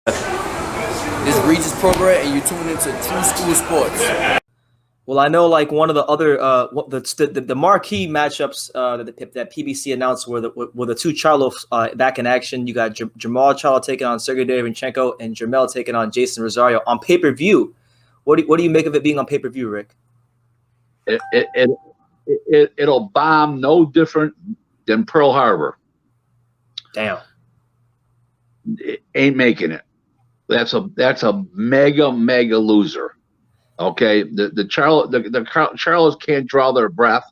This Regis program, and you tune into True School Sports. Well, I know like one of the other the marquee matchups that PBC announced were the two Charlo back in action. You got Jermell Charlo taking on Sergey Derevyanchenko and Jermell taking on Jason Rosario on pay-per-view. What do you make of it being on pay-per-view, Rick? It'll bomb no different than Pearl Harbor. Damn. It ain't making it. That's a mega loser. Okay, the Charlos can't draw their breath.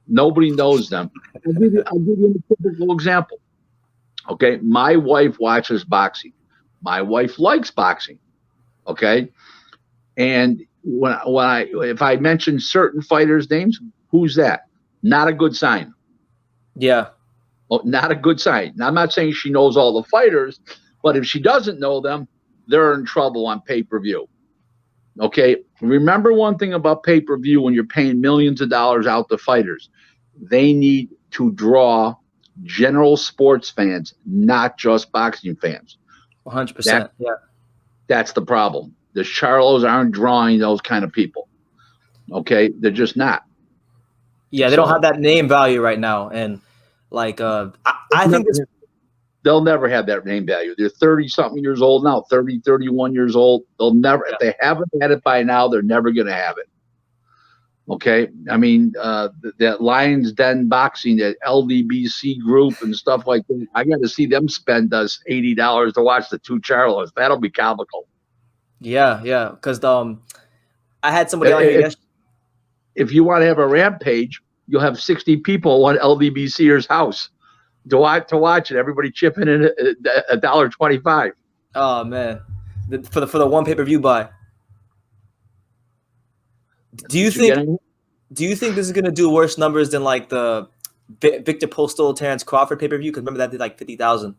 Nobody knows them. I'll give you a typical example. Okay, my wife watches boxing. My wife likes boxing. Okay, and if I mention certain fighters' names, who's that? Not a good sign. Yeah. Oh, not a good sign. Now, I'm not saying she knows all the fighters, but if she doesn't know them, they're in trouble on pay-per-view. Okay, remember one thing about pay-per-view: when you're paying millions of dollars out to fighters, they need to draw general sports fans, not just boxing fans. 100%. Yeah, that's the problem. The Charlos aren't drawing those kind of people. Okay, they're just not. Yeah, they don't have that name value right now, and like I think they'll never have that name value. They're 30-something years old now, 30, 31 years old. They'll never, if they haven't had it by now, they're never going to have it. Okay? I mean, that Lions Den Boxing, that LDBC group and stuff like that, I got to see them spend us $80 to watch the two Charlos. That'll be comical. Yeah, because I had somebody on here yesterday. If you want to have a rampage, you'll have 60 people at LDBCer's house to watch it. Everybody chipping in $1.25. Oh man, for the one pay-per-view buy. Do you think this is gonna do worse numbers than like the Victor Postol Terrence Crawford pay-per-view? Because remember that did like 50,000.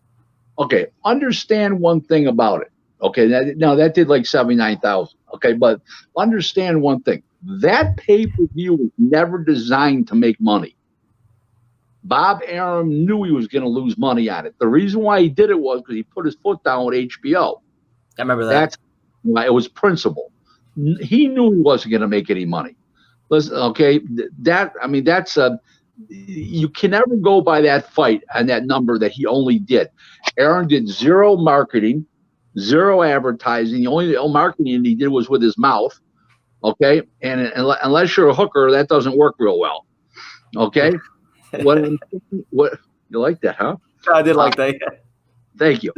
Okay, understand one thing about it. Okay, that did like 79,000. Okay, but understand one thing: that pay-per-view was never designed to make money. Bob Arum knew he was going to lose money on it. The reason why he did it was because he put his foot down with HBO. I remember that. That's why it was principle. He knew he wasn't going to make any money. Listen, okay, you can never go by that fight and that number that he only did. Arum did zero marketing, zero advertising. The only marketing he did was with his mouth. Okay, and unless you're a hooker, that doesn't work real well. Okay. What you like that, huh? I did like that. Thank you.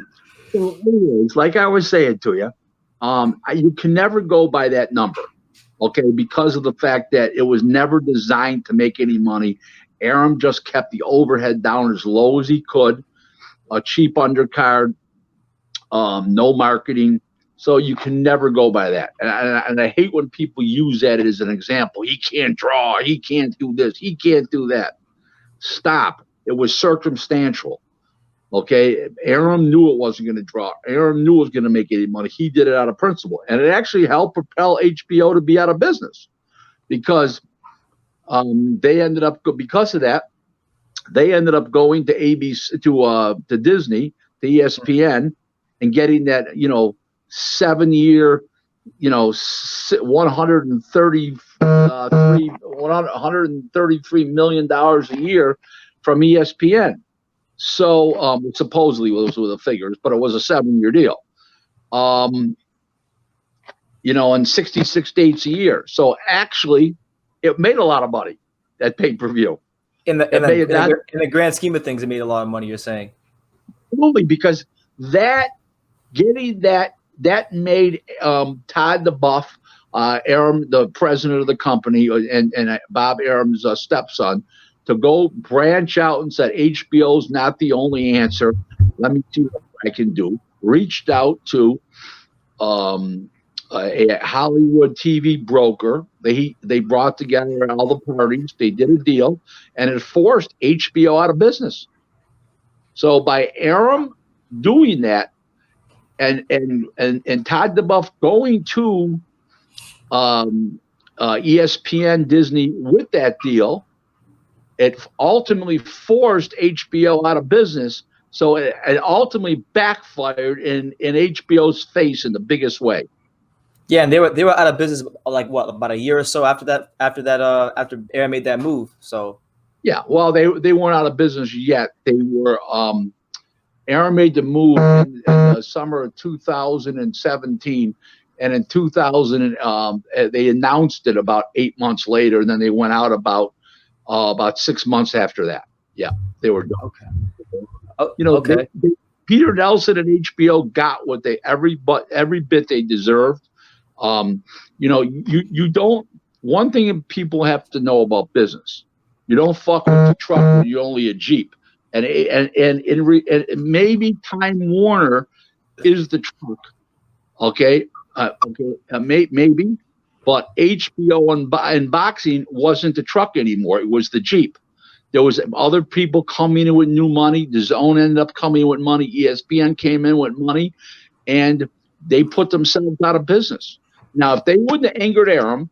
So anyways, like I was saying to you, you can never go by that number, okay, because of the fact that it was never designed to make any money. Arum just kept the overhead down as low as he could, a cheap undercard, no marketing. So you can never go by that. And I hate when people use that as an example. He can't draw. He can't do this. He can't do that. Stop. It was circumstantial. Okay. Arum knew it wasn't going to draw. Arum knew it was going to make any money. He did it out of principle. And it actually helped propel HBO to be out of business because they ended up, because of that, they ended up going to ABC, to Disney, to ESPN, and getting that, 7-year, $133 million a year from ESPN. So supposedly it was with the figures, but it was a 7-year deal. And 66 dates a year. So actually, it made a lot of money, that pay-per-view. In the grand scheme of things, it made a lot of money. You're saying? Absolutely, because getting that made Todd the Buff, Arum, the president of the company, and Bob Arum's stepson, to go branch out and said HBO's not the only answer. Let me see what I can do. Reached out to a Hollywood TV broker. They brought together all the parties. They did a deal, and it forced HBO out of business. So by Arum doing that, and Todd DeBuff going to ESPN Disney with that deal, it ultimately forced HBO out of business. So it ultimately backfired in HBO's face in the biggest way. Yeah, and they were out of business like what, about a year or so after Arum made that move. So yeah, well, they weren't out of business yet. They were Arum made the move in the summer of 2017, and in 2000 they announced it about 8 months later, and then they went out about 6 months after that. Yeah, they were done. okay. Oh, You know, okay. Peter Nelson and HBO got what they every bit they deserved. You know, you don't. One thing people have to know about business: you don't fuck with the truck when you're only a Jeep. And maybe Time Warner is the truck. Okay, maybe, but HBO and boxing wasn't the truck anymore. It was the Jeep. There was other people coming in with new money. The Zone ended up coming in with money. ESPN came in with money, and they put themselves out of business. Now, if they wouldn't have angered Arum,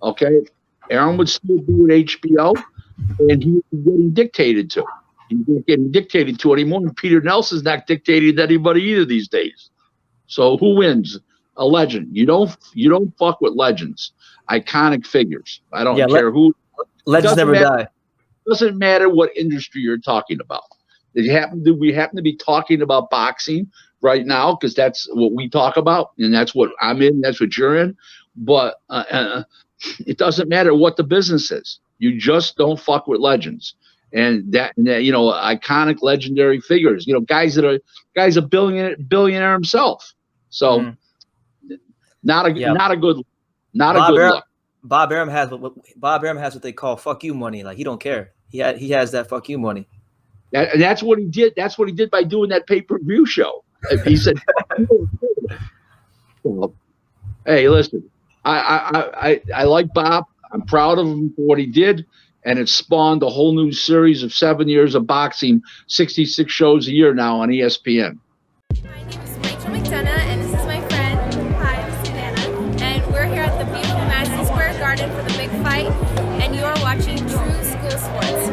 okay, Arum would still be with HBO, and he would be getting dictated to. He's not getting dictated to anymore. And Peter Nelson's not dictating to anybody either these days. So who wins? A legend. You don't fuck with legends, iconic figures. I don't care who. Legends never die. Doesn't matter what industry you're talking about. We happen to be talking about boxing right now because that's what we talk about, and that's what I'm in. That's what you're in. But it doesn't matter what the business is. You just don't fuck with legends, and that you know, iconic, legendary figures. You know, guys a billionaire himself. So not a good look. Bob Arum has what they call "fuck you" money. Like he don't care. He has that "fuck you" money. And that's what he did. That's what he did by doing that pay-per-view show. He said, well, "Hey, listen, I like Bob. I'm proud of him for what he did, and it spawned a whole new series of 7 years of boxing, 66 shows a year now on ESPN." My name is Rachel McDonough, and this is my friend. Hi, I'm Savannah, and we're here at the beautiful Madison Square Garden for the big fight, and you are watching True School Sports.